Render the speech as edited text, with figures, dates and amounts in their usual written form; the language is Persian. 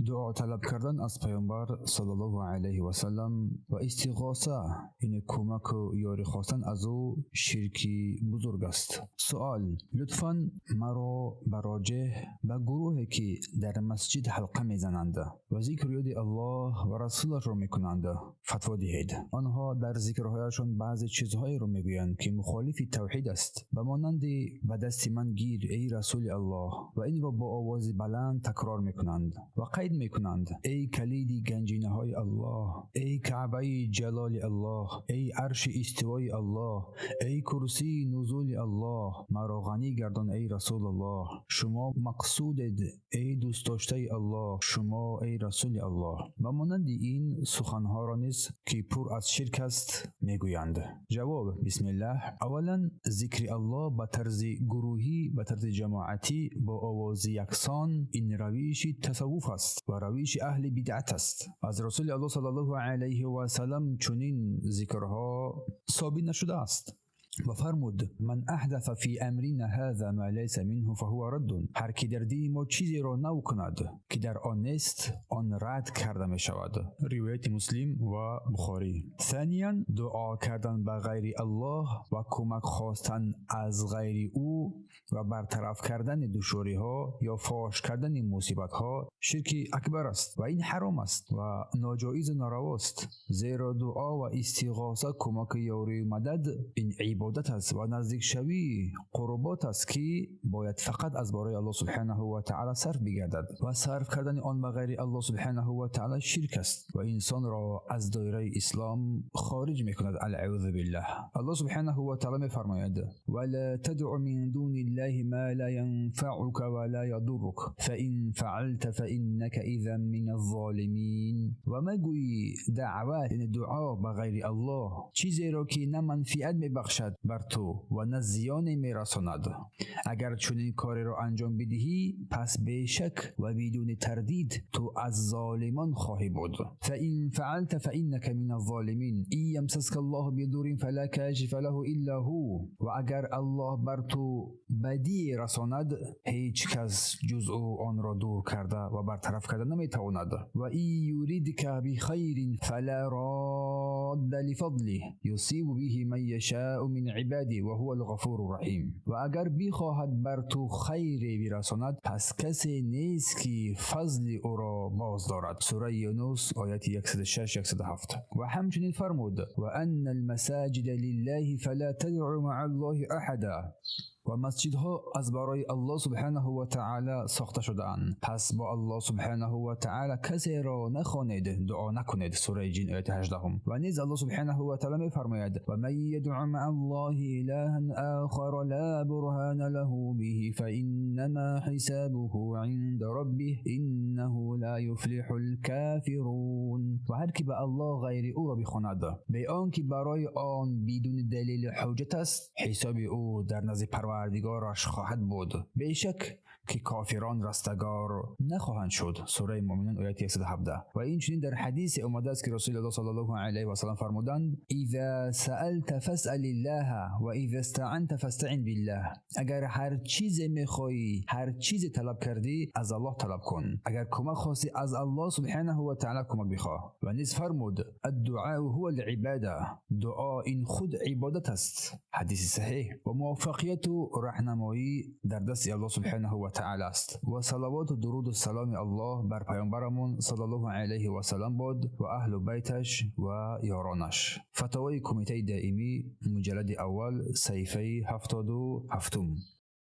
دعا طلب کردن از پیامبر صلی الله علیه و سلم و استغاثه این کمک و یاری خواستن از او شرکی بزرگ است. سوال: لطفاً مرا براجع به گروهی که در مسجد حلقه میزنند و ذکر یاد الله و رسولش را میکنند فتوا دهید. آنها در ذکرهایشان بعضی چیزهایی را میگویند که مخالف توحید است، به مانند به دست من گیر ای رسول الله، و این را با آواز بلند تکرار میکنند و قید میکنند ای کلید گنجینه های الله، ای کعبه جلال الله، ای عرش استوای الله، ای کرسی نزول الله، مرا غنی گردان ای رسول الله، شما مقصودید ای دوست داشته الله، شما ای رسول الله. و مانند این سخنها را نیز که پر از شرک است میگویند. جواب: بسم الله. اولا ذکر الله به طرز گروهی، به طرز جماعتی با آواز یکسان، این روش تصوف است و روش اهل بدعت است. از رسول الله صلی الله علیه و سلم چنین ذکرها ثابت نشده است و فرمود من احدث فی امرنا هذا ما لیس منه فهو رد. هر کی در دین ما چیزی را نو کند که در آن نیست، آن رد کرده می شود. روایت مسلم و بخاری. ثانیا دعا کردن به غیر الله و کمک خواستن از غیر او و برطرف کردن دشواری ها یا فاش کردن مصیبت ها شرک اکبر است و این حرام است و ناجایز و نارواست. زیرا دعا و استغاثه کمک یاری مدد این عبادت است و نزدیک شوی قربات است که باید فقط از برای الله سبحانه و تعالی صرف بگردد و صرف کردن آن به غیر الله سبحانه و تعالی شرک است و انسان را از دایره اسلام خارج میکند. العوذ بالله. الله سبحانه و تعالی میفرماید ولا تدع من دون الله ما لا ينفعك ولا يضرك فإن فعلت فإنك إذا من الظالمين. و مگوی دعوت یعنی دعا به غیر الله چیزی را که نه منفعت میبخشد بر تو و نه زیان میرساند. اگر چنین کاری را انجام بدهی پس بیشک و بدون تردید تو از ظالمان خواهی بود. فإن فعلت فإنك من الظالمين إن يمسسك الله بضر فلا كاشف له إلا هو. و اگر الله بر تو بدی رساند هیچ کس جز او آن را دور کرده و برطرف کرده نمیتواند. و این یریدک بخیر فلا راد لفضله یصیب به من یشاء من عباده و هو الغفور الرحیم. و اگر بخواهد بر تو خیری برساند پس کسی نیست که فضل او را باز دارد. سوره یونس آیت 106-107. و همچنین فرمود و ان المساجد لله فلا تدعوا مع الله احدا. و مسجدها از برای الله سبحانه و تعالی ساخته شده‌اند، پس با الله سبحانه و تعالی کسی را نخوانید، دعا نکنید. سوره جن آیت 18. و نیز الله سبحانه و تعالی می‌فرماید و من یدع مع الله الها آخر لا برهان له به فانما حسابه عند ربه انه لا یفلح الكافرون. و هر کی به الله غیر او را بخواند به آنکه برای آن بدون دلیل حجت است، حساب او در نزد پروردگارش خواهد بود، بیشک که کافران رستگار نخواهند شد. سوره مومنون آیت 117. و این چنین در حدیث اومده است که رسول الله صلی الله علیه و سلم فرمودند اذا سألت فاسأل الله و اذا استعنت فاستعن بالله. اگر هر چیز میخوای، هر چیز طلب کردی، از الله طلب کن. اگر کمک خواستی از الله سبحانه و تعالی کمک بخواه. و نیز فرمود الدعاء هو العباده. دعا این خود عبادت است. حدیث صحیح. و موفقیت و راهنمایی در دست الله سبحانه و تعالی است. و صلوات و درود و سلام الله بر پیامبرمون صلی الله علیه و سلم باد و اهل بیتش و یارانش. فتاوای کمیته دائمی مجلد اول صفحه 77.